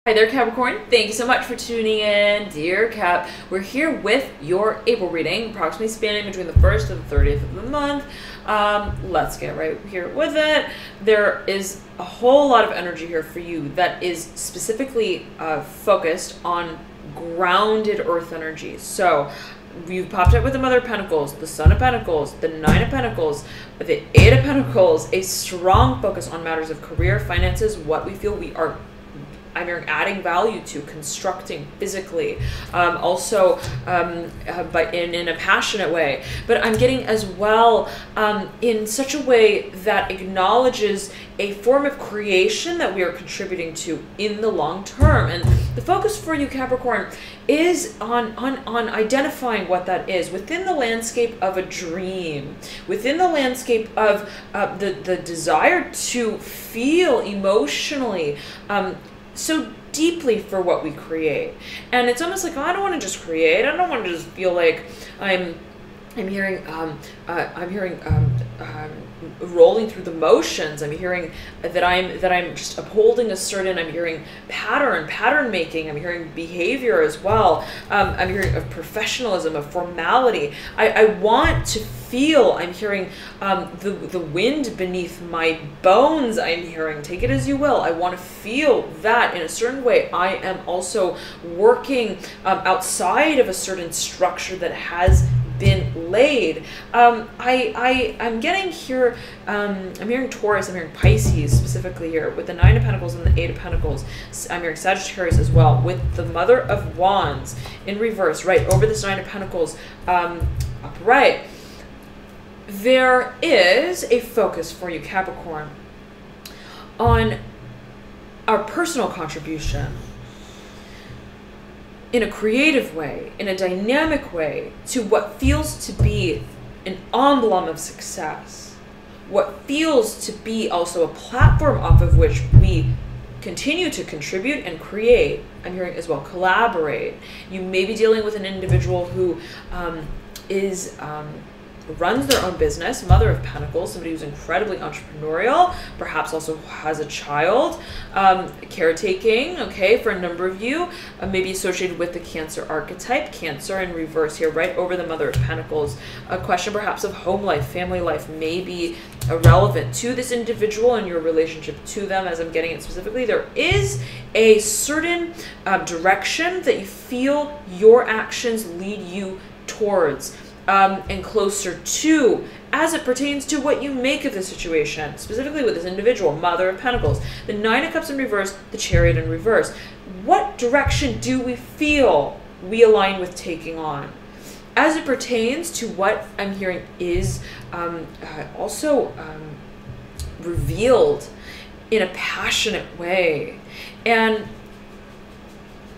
Hi there, Capricorn. Thank you so much for tuning in. Dear Cap, we're here with your April reading, approximately spanning between the 1st and the 30th of the month. Let's get right here with it. There is a whole lot of energy here for you that is specifically focused on grounded earth energy. So you've popped up with the Mother of Pentacles, the Son of Pentacles, the Nine of Pentacles, the Eight of Pentacles, a strong focus on matters of career, finances, what we feel we are adding value to, constructing physically, also but in a passionate way. But I'm getting as well in such a way that acknowledges a form of creation that we are contributing to in the long term. And the focus for you, Capricorn, is on identifying what that is within the landscape of a dream, within the landscape of the desire to feel emotionally so deeply for what we create. And it's almost like, oh, I don't want to just create. I don't want to just feel like I'm hearing rolling through the motions. I'm hearing that I'm just upholding a certain, I'm hearing pattern making. I'm hearing behavior as well. I'm hearing of professionalism, of formality. I want to feel, I'm hearing the wind beneath my bones. I'm hearing, take it as you will. I want to feel that in a certain way. I am also working outside of a certain structure that has been laid. I'm getting here, I'm hearing Taurus, I'm hearing Pisces specifically here with the Nine of Pentacles and the Eight of Pentacles. I'm hearing Sagittarius as well with the Mother of Wands in reverse, right over this Nine of Pentacles upright. There is a focus for you, Capricorn, on our personal contribution in a creative way, in a dynamic way, to what feels to be an emblem of success, what feels to be also a platform off of which we continue to contribute and create. I'm hearing as well collaborate. You may be dealing with an individual who runs their own business, Mother of Pentacles, somebody who's incredibly entrepreneurial, perhaps also has a child, caretaking, okay, for a number of you, maybe associated with the Cancer archetype, Cancer in reverse here, right over the Mother of Pentacles. A question perhaps of home life, family life may be relevant to this individual and your relationship to them, as I'm getting it specifically. There is a certain direction that you feel your actions lead you towards. And closer to, as it pertains to what you make of the situation, specifically with this individual, Mother of Pentacles, the Nine of Cups in reverse, the Chariot in reverse. What direction do we feel we align with taking on? As it pertains to what I'm hearing is also revealed in a passionate way. And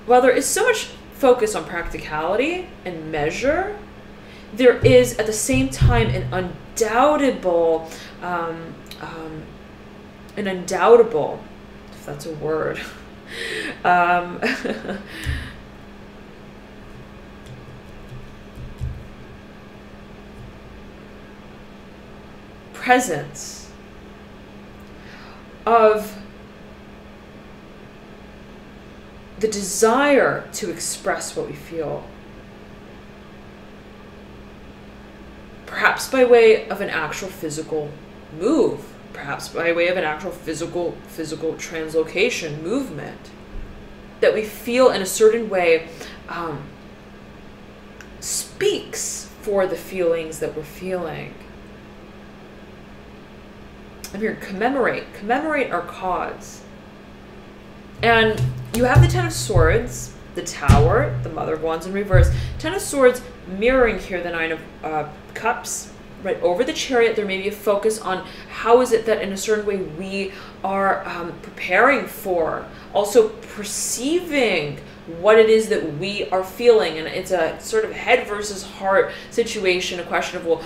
while there is so much focus on practicality and measure, there is at the same time an undoubtable, if that's a word, presence of the desire to express what we feel. Perhaps by way of an actual physical move, perhaps by way of an actual physical translocation movement that we feel in a certain way speaks for the feelings that we're feeling. I'm here, commemorate our cause. And you have the Ten of Swords, the Tower, the Mother of Wands in reverse, Ten of Swords mirroring here the Nine of Cups, right over the Chariot. There may be a focus on how is it that in a certain way we are preparing for, also perceiving what it is that we are feeling. And it's a sort of head versus heart situation, a question of, well,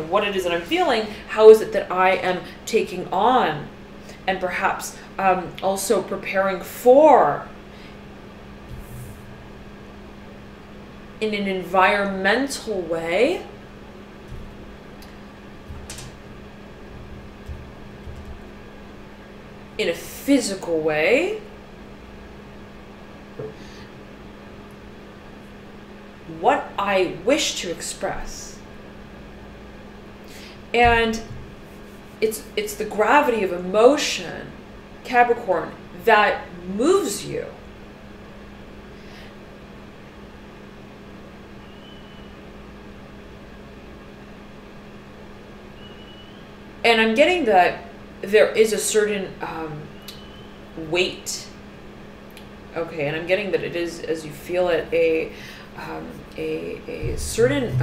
what it is that I'm feeling, how is it that I am taking on, and perhaps also preparing for in an environmental way in a physical way, what I wish to express. And it's the gravity of emotion, Capricorn, that moves you. And I'm getting that there is a certain weight. Okay, and I'm getting that it is, as you feel it, a certain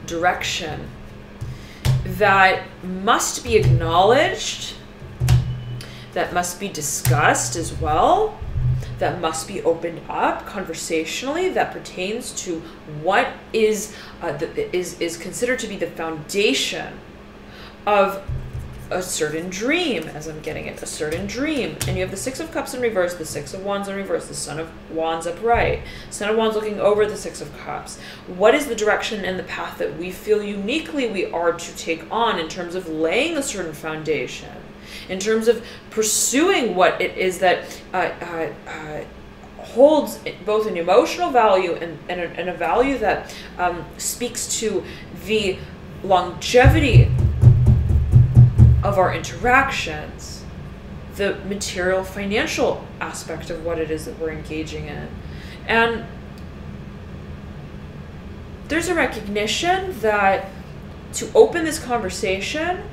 direction that must be acknowledged, that must be discussed as well, that must be opened up conversationally, that pertains to what is considered to be the foundation of a certain dream, as I'm getting it, a certain dream. And you have the Six of Cups in reverse, the Six of Wands in reverse, the Son of Wands upright, Son of Wands looking over the Six of Cups. What is the direction and the path that we feel uniquely we are to take on in terms of laying a certain foundation, in terms of pursuing what it is that holds both an emotional value and a value that speaks to the longevity of our interactions, the material financial aspect of what it is that we're engaging in. And there's a recognition that to open this conversation,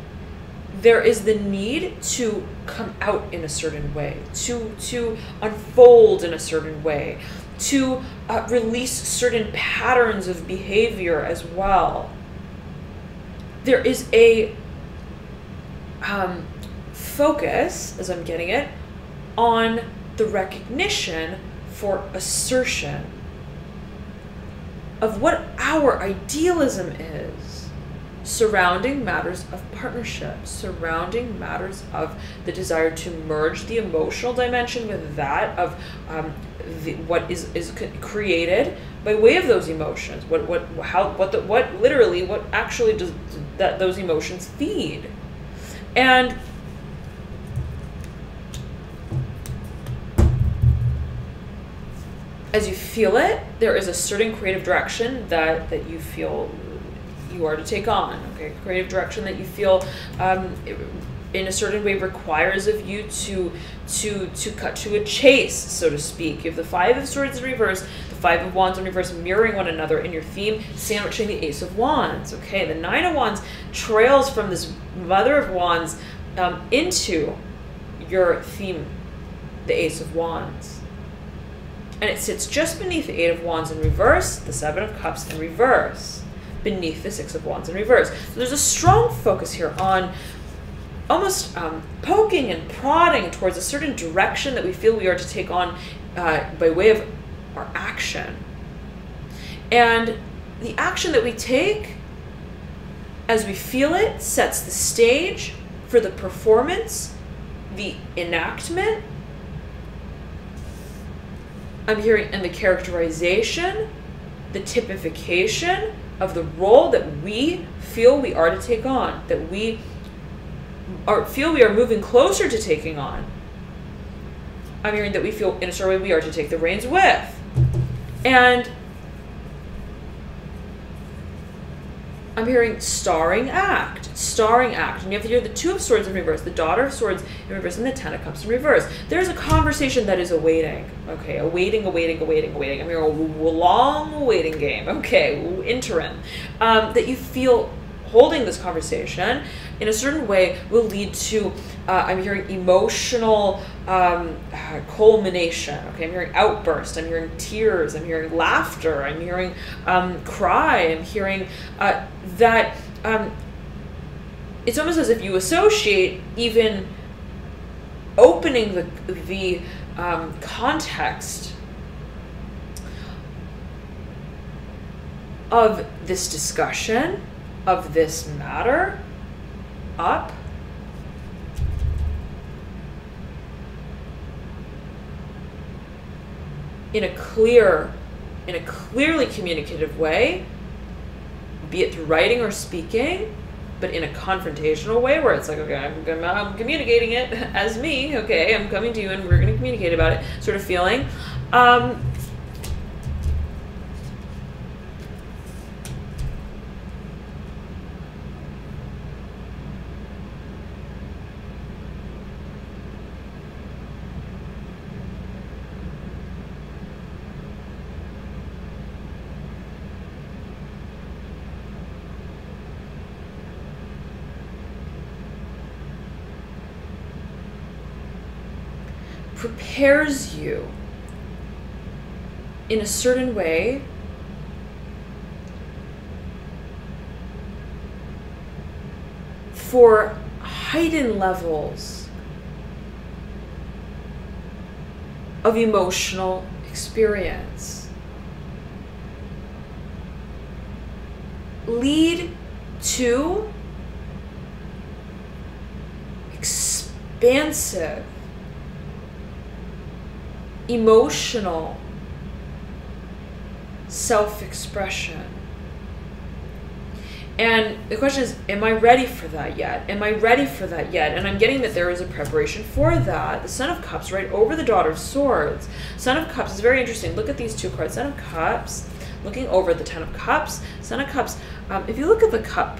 there is the need to come out in a certain way, to unfold in a certain way, to release certain patterns of behavior as well. There is a focus, as I'm getting it, on the recognition for assertion of what our idealism is surrounding matters of partnership, surrounding matters of the desire to merge the emotional dimension with that of what is created by way of those emotions. What actually does that those emotions feed. And as you feel it, there is a certain creative direction that you feel you are to take on. Okay, creative direction that you feel in a certain way requires of you to cut to a chase, so to speak. You have the Five of Swords in reverse, the Five of Wands in reverse, mirroring one another in your theme, sandwiching the Ace of Wands. Okay, the Nine of Wands trails from this Mother of Wands into your theme, the Ace of Wands. And it sits just beneath the Eight of Wands in reverse, the Seven of Cups in reverse, beneath the Six of Wands in reverse. So there's a strong focus here on almost poking and prodding towards a certain direction that we feel we are to take on by way of our action. And the action that we take, as we feel it, sets the stage for the performance, the enactment, I'm hearing, and the characterization, the typification of the role that we feel we are to take on, that we feel we are moving closer to taking on. I'm hearing that we feel in a certain way we are to take the reins with. And I'm hearing starring act. And you have to hear the Two of Swords in reverse, the Daughter of Swords in reverse, and the Ten of Cups in reverse. There's a conversation that is awaiting. Okay, awaiting. I'm hearing a long waiting game. Okay, interim. That you feel holding this conversation in a certain way will lead to, I'm hearing emotional culmination. Okay, I'm hearing outburst, I'm hearing tears, I'm hearing laughter, I'm hearing cry, I'm hearing that it's almost as if you associate even opening the context of this discussion, of this matter, up in a clearly communicative way, be it through writing or speaking, but in a confrontational way where it's like, okay, I'm communicating it as me, okay, I'm coming to you and we're going to communicate about it, sort of feeling. Prepares you in a certain way for heightened levels of emotional experience. Lead to expansive emotional self-expression. And the question is, am I ready for that yet? Am I ready for that yet? And I'm getting that there is a preparation for that. The Son of Cups right over the Daughter of Swords. Son of Cups is very interesting. Look at these two cards. Son of Cups, looking over the Ten of Cups. Son of Cups, if you look at the cup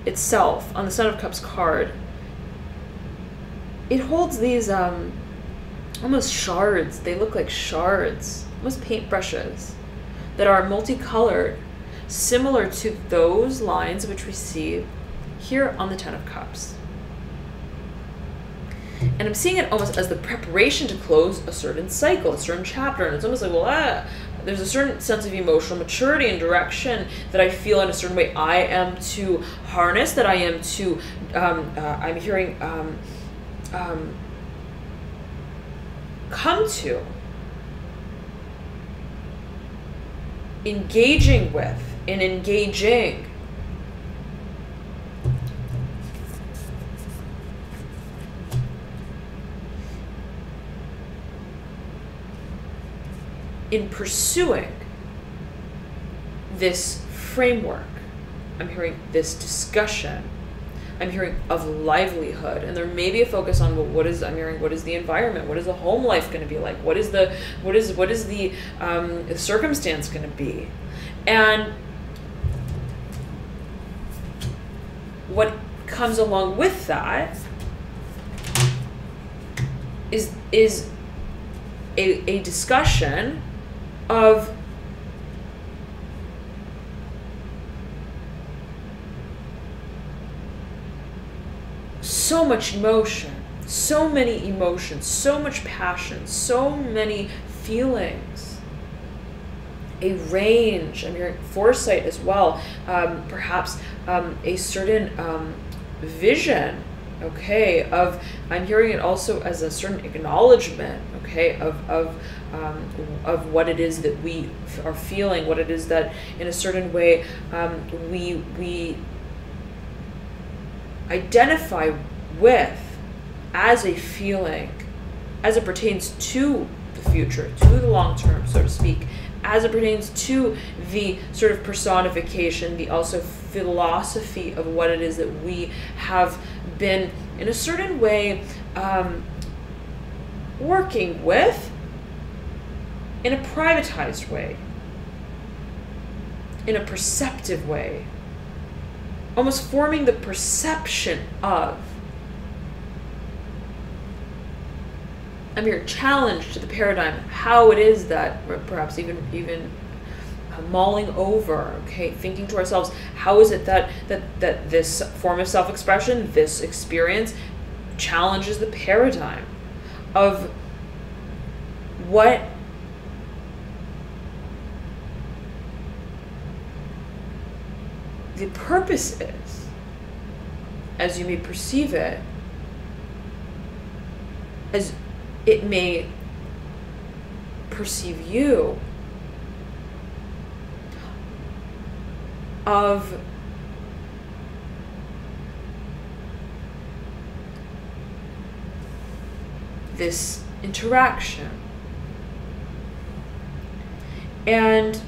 itself on the Son of Cups card, it holds these almost shards. They look like shards, almost paintbrushes that are multicolored, similar to those lines which we see here on the Ten of Cups. And I'm seeing it almost as the preparation to close a certain cycle, a certain chapter. And it's almost like, well, there's a certain sense of emotional maturity and direction that I feel in a certain way I am to harness, that I am to, I'm hearing, come to, engaging with, and engaging. In pursuing this framework. I'm hearing this discussion. I'm hearing of livelihood, and there may be a focus on, well, what is, I'm hearing, what is the environment? What is the home life going to be like? What is the circumstance going to be? And what comes along with that is a discussion of so much emotion, so many emotions, so much passion, so many feelings, a range. I'm hearing foresight as well, perhaps a certain vision, okay, of, I'm hearing it also as a certain acknowledgement, okay, of what it is that we are feeling, what it is that in a certain way we identify with as a feeling, as it pertains to the future, to the long term, so to speak, as it pertains to the sort of personification, the also philosophy of what it is that we have been in a certain way working with in a privatized way, in a perceptive way, almost forming the perception of. I'm here challenge to the paradigm, how it is that, perhaps even mulling over, okay, thinking to ourselves, how is it that this form of self-expression, this experience, challenges the paradigm of what the purpose is, as you may perceive it, as it may perceive you, of this interaction. And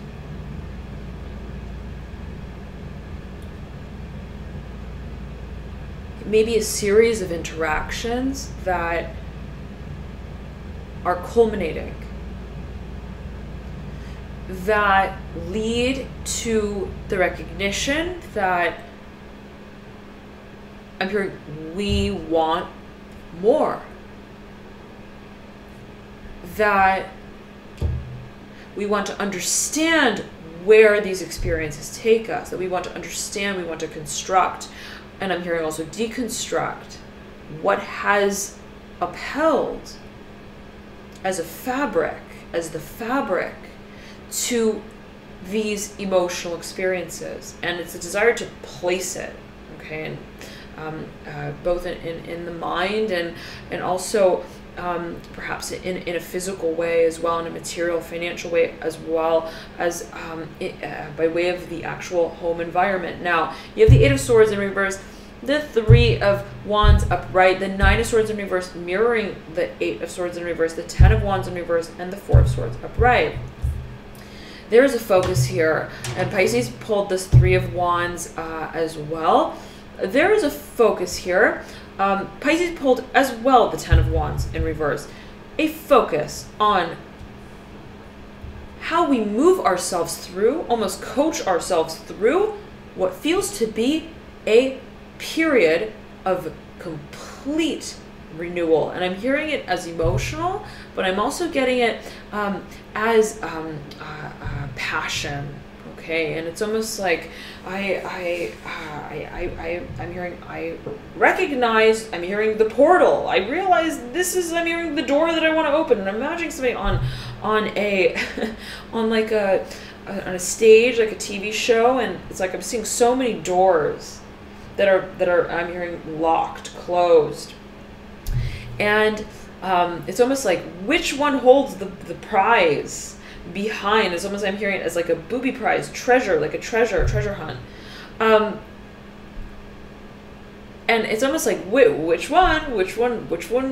maybe a series of interactions that are culminating, that lead to the recognition that I'm hearing we want more, that we want to understand where these experiences take us, that we want to understand, we want to construct, and I'm hearing also deconstruct what has upheld as a fabric, as the fabric to these emotional experiences. And it's a desire to place it, okay, and both in the mind and also perhaps in a physical way as well, in a material, financial way, as well as by way of the actual home environment. Now, you have the Eight of Swords in reverse, the Three of Wands upright, the Nine of Swords in reverse mirroring the Eight of Swords in reverse, the Ten of Wands in reverse, and the Four of Swords upright. There is a focus here, and Pisces pulled this Three of Wands as well. There is a focus here. Pisces pulled as well the Ten of Wands in reverse. A focus on how we move ourselves through, almost coach ourselves through what feels to be a period of complete renewal. And I'm hearing it as emotional, but I'm also getting it as passion. Okay, and it's almost like I'm hearing, I recognize, I'm hearing the portal. I realize this is, I'm hearing the door that I want to open, and I'm imagining something on a on a stage, like a TV show, and it's like I'm seeing so many doors that are I'm hearing locked, closed, and it's almost like which one holds the prize behind. It's almost, I'm hearing it as like a booby prize, treasure, like a treasure hunt, and it's almost like which one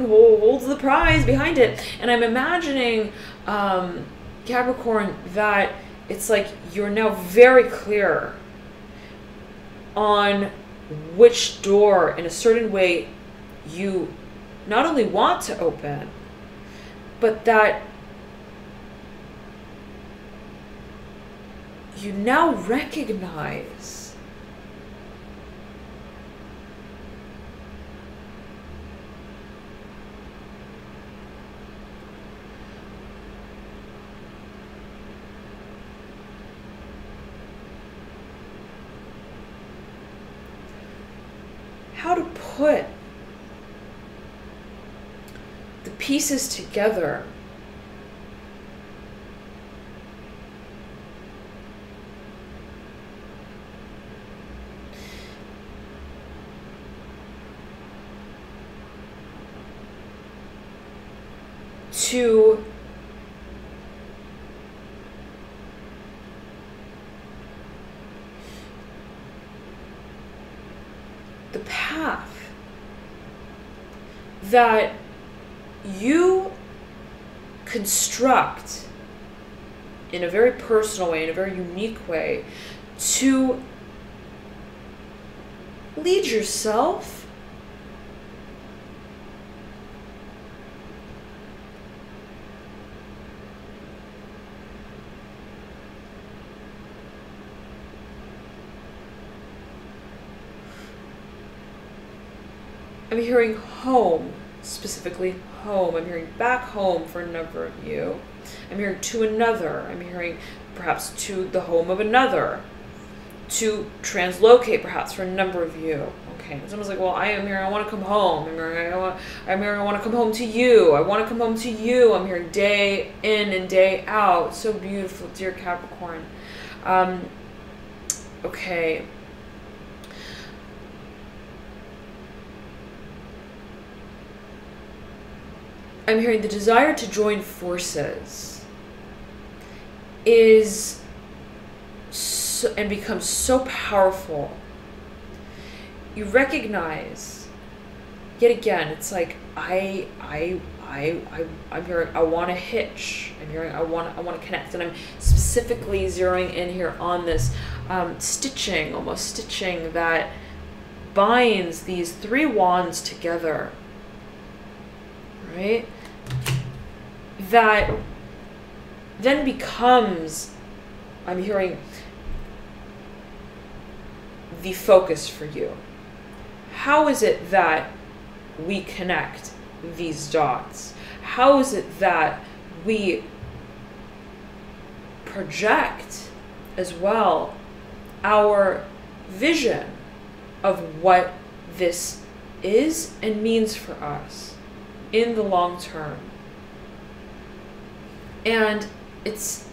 holds the prize behind it. And I'm imagining, Capricorn, that it's like you're now very clear on which door in a certain way you not only want to open, but that you now recognize how to put the pieces together to the path that you construct in a very personal way, in a very unique way, to lead yourself I'm hearing home, specifically home. I'm hearing back home for a number of you. I'm hearing to another. I'm hearing perhaps to the home of another. To translocate perhaps for a number of you. Okay, it's almost like, well, I am hearing I want to come home. I'm hearing I want to come home to you. I want to come home to you. I'm hearing day in and day out. So beautiful, dear Capricorn. Okay. I'm hearing the desire to join forces is so, and becomes so powerful. You recognize, yet again, it's like I'm hearing I want to hitch. I'm hearing I want to connect, and I'm specifically zeroing in here on this stitching, almost stitching that binds these 3 wands together, right? That then becomes, I'm hearing, the focus for you. How is it that we connect these dots? How is it that we project as well our vision of what this is and means for us in the long term? And it's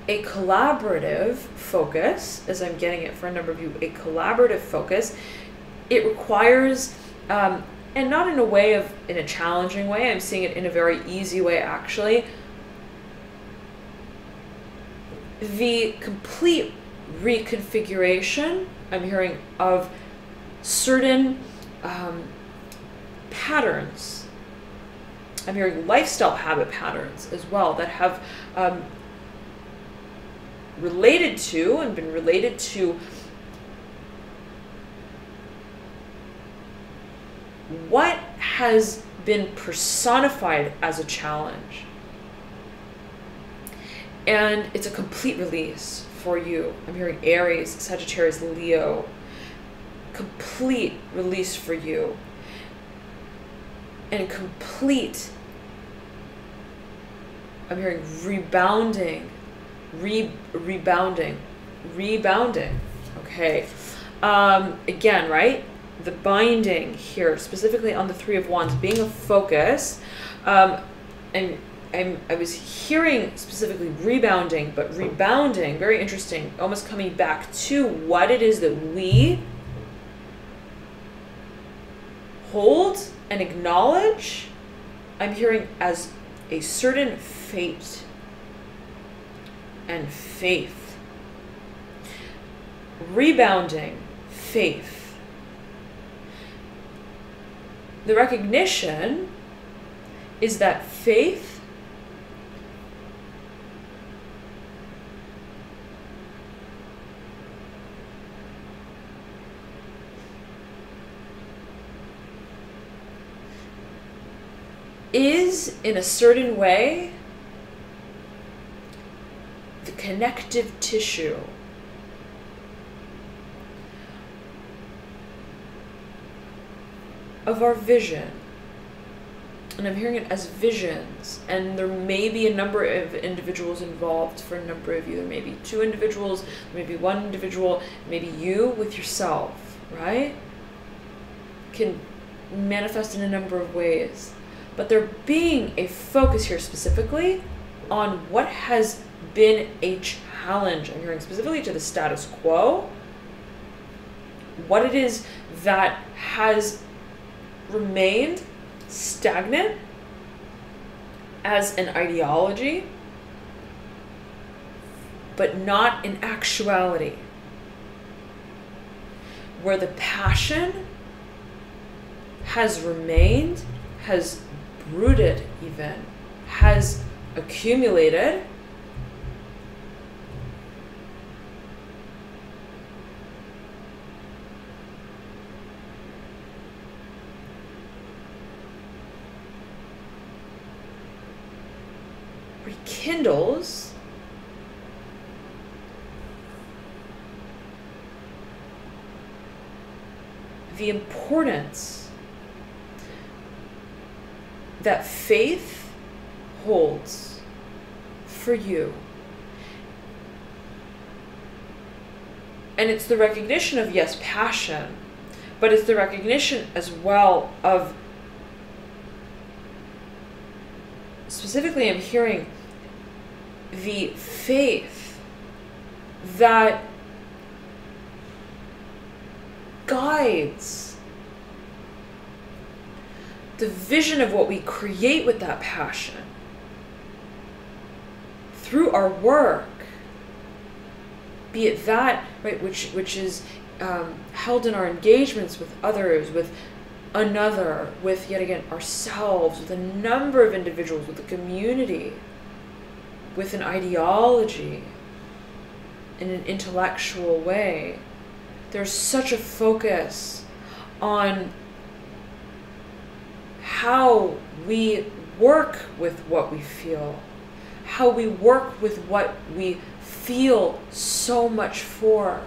a collaborative focus, as I'm getting it for a number of you, a collaborative focus. It requires, and not in a way of, in a challenging way, I'm seeing it in a very easy way actually, the complete reconfiguration, I'm hearing, of certain patterns. I'm hearing lifestyle habit patterns as well that have related to and been related to what has been personified as a challenge. And it's a complete release for you. I'm hearing Aries, Sagittarius, Leo. Complete release for you. And complete, I'm hearing rebounding, rebounding, okay? Again, right? The binding here, specifically on the 3 of Wands, being a focus, and I was hearing specifically rebounding, but rebounding, very interesting, almost coming back to what it is that we hold and acknowledge. I'm hearing as a certain fate and faith. Rebounding, faith. The recognition is that faith is, in a certain way, the connective tissue of our vision. And I'm hearing it as visions, and there may be a number of individuals involved for a number of you. There may be 2 individuals, there may be 1 individual, maybe you with yourself, right? Can manifest in a number of ways. But there being a focus here specifically on what has been a challenge. I'm hearing specifically to the status quo. What it is that has remained stagnant as an ideology, but not in actuality. Where the passion has remained, has brooded even, has accumulated, rekindles the importance that faith holds for you. And it's the recognition of, yes, passion, but it's the recognition as well of, specifically I'm hearing the faith that guides the vision of what we create with that passion through our work, be it that, right, which is held in our engagements with others, with another, with, yet again, ourselves, with a number of individuals, with a community, with an ideology, in an intellectual way. There's such a focus on how we work with what we feel, how we work with what we feel so much for.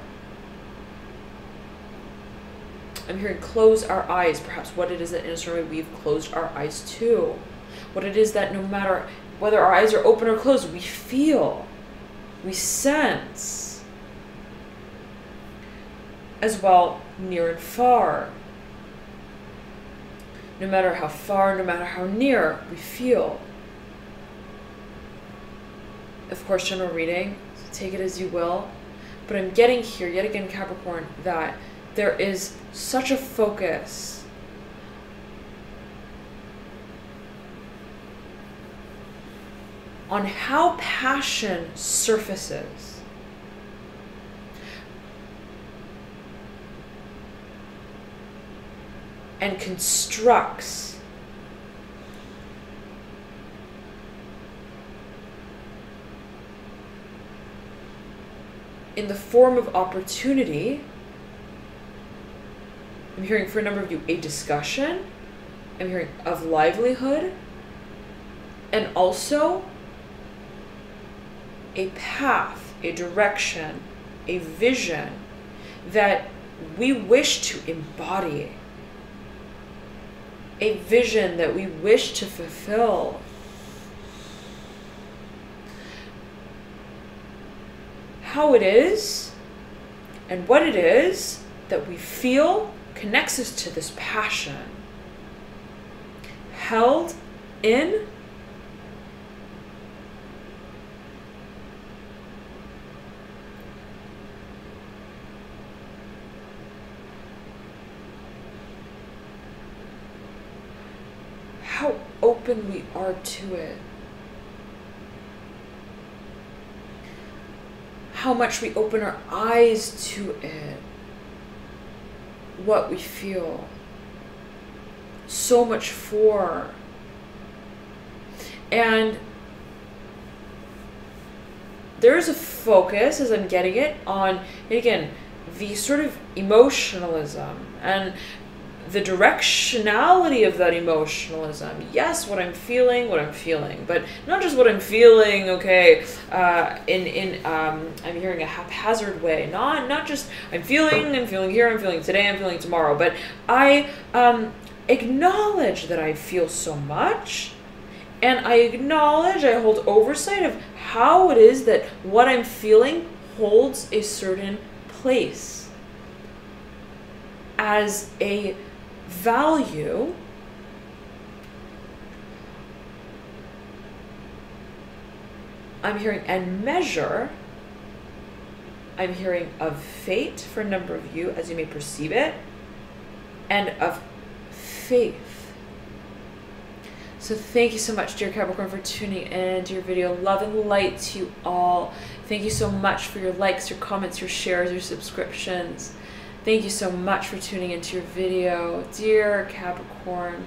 I'm hearing close our eyes, perhaps what it is that in a certain way we've closed our eyes to. What it is that no matter whether our eyes are open or closed, we feel, we sense. As well, near and far. No matter how far, no matter how near, we feel. Of course, general reading, so take it as you will. But I'm getting here, yet again, Capricorn, that there is such a focus on how passion surfaces. And constructs in the form of opportunity. I'm hearing for a number of you a discussion. I'm hearing of livelihood. And also a path, a direction, a vision that we wish to embody. A vision that we wish to fulfill. How it is and what it is that we feel connects us to this passion. Held in how open we are to it. How much we open our eyes to it. What we feel. So much for. And there's a focus, as I'm getting it, on, again, the sort of emotionalism and the directionality of that emotionalism. Yes, what I'm feeling, but not just what I'm feeling, okay, I'm hearing a haphazard way. Not just I'm feeling here, I'm feeling today, I'm feeling tomorrow, but I acknowledge that I feel so much, and I acknowledge, I hold oversight of how it is that what I'm feeling holds a certain place as a value I'm hearing and measure. I'm hearing of fate for a number of you as you may perceive it, and of faith. So thank you so much, dear Capricorn, for tuning in to your video. Love and light to you all. Thank you so much for your likes, your comments, your shares, your subscriptions. Thank you so much for tuning into your video, dear Capricorn.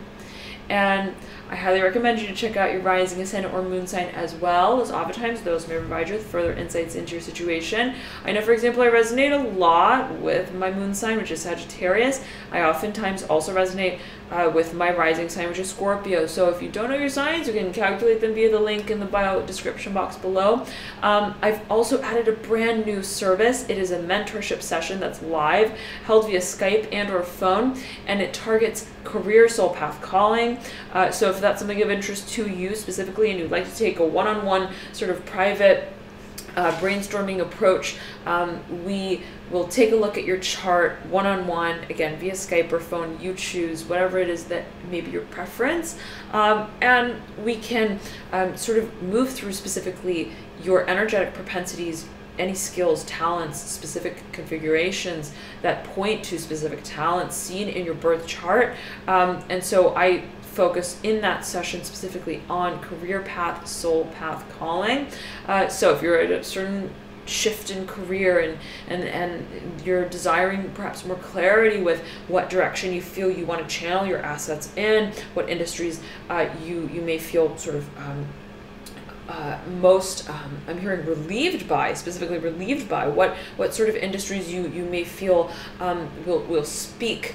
And I highly recommend you to check out your rising, ascendant, or moon sign as well, as oftentimes those may provide you with further insights into your situation. I know, for example, I resonate a lot with my moon sign, which is Sagittarius. I oftentimes also resonate with my rising sign, which is Scorpio. So if you don't know your signs, you can calculate them via the link in the bio description box below. I've also added a brand new service. It is a mentorship session that's live, held via Skype and or phone, and it targets career, soul path, calling. So if that's something of interest to you specifically and you'd like to take a one-on-one sort of private brainstorming approach, we will take a look at your chart one-on-one, again, via Skype or phone. You choose whatever it is that may be your preference, and we can sort of move through specifically your energetic propensities, any skills, talents, specific configurations that point to specific talents seen in your birth chart. And so I focus in that session specifically on career path, soul path, calling. So if you're at a certain shift in career and you're desiring perhaps more clarity with what direction you feel you want to channel your assets in, what industries you may feel sort of most, I'm hearing relieved by, specifically relieved by, what sort of industries you may feel will speak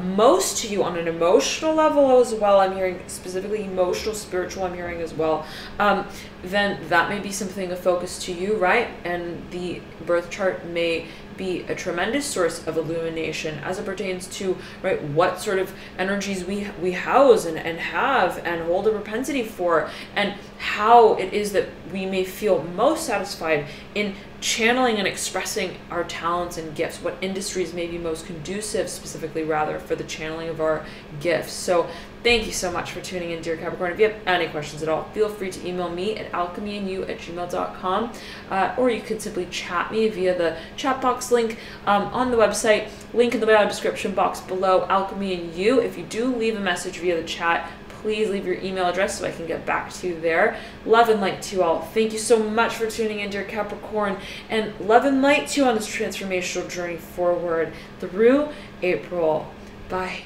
most to you on an emotional level as well. I'm hearing specifically emotional, spiritual, I'm hearing as well. Then that may be something of focus to you, right? And the birth chart may be a tremendous source of illumination as it pertains to, right, what sort of energies we house and have and hold a propensity for, and how it is that we may feel most satisfied in channeling and expressing our talents and gifts, what industries may be most conducive specifically rather for the channeling of our gifts. So thank you so much for tuning in, dear Capricorn. If you have any questions at all, feel free to email me at alchemyandyou@gmail.com, or you could simply chat me via the chat box link on the website, link in the bio description box below, Alchemy and You. If you do leave a message via the chat, please leave your email address so I can get back to you there. Love and light to you all. Thank you so much for tuning in, dear Capricorn, and love and light to you on this transformational journey forward through April. Bye.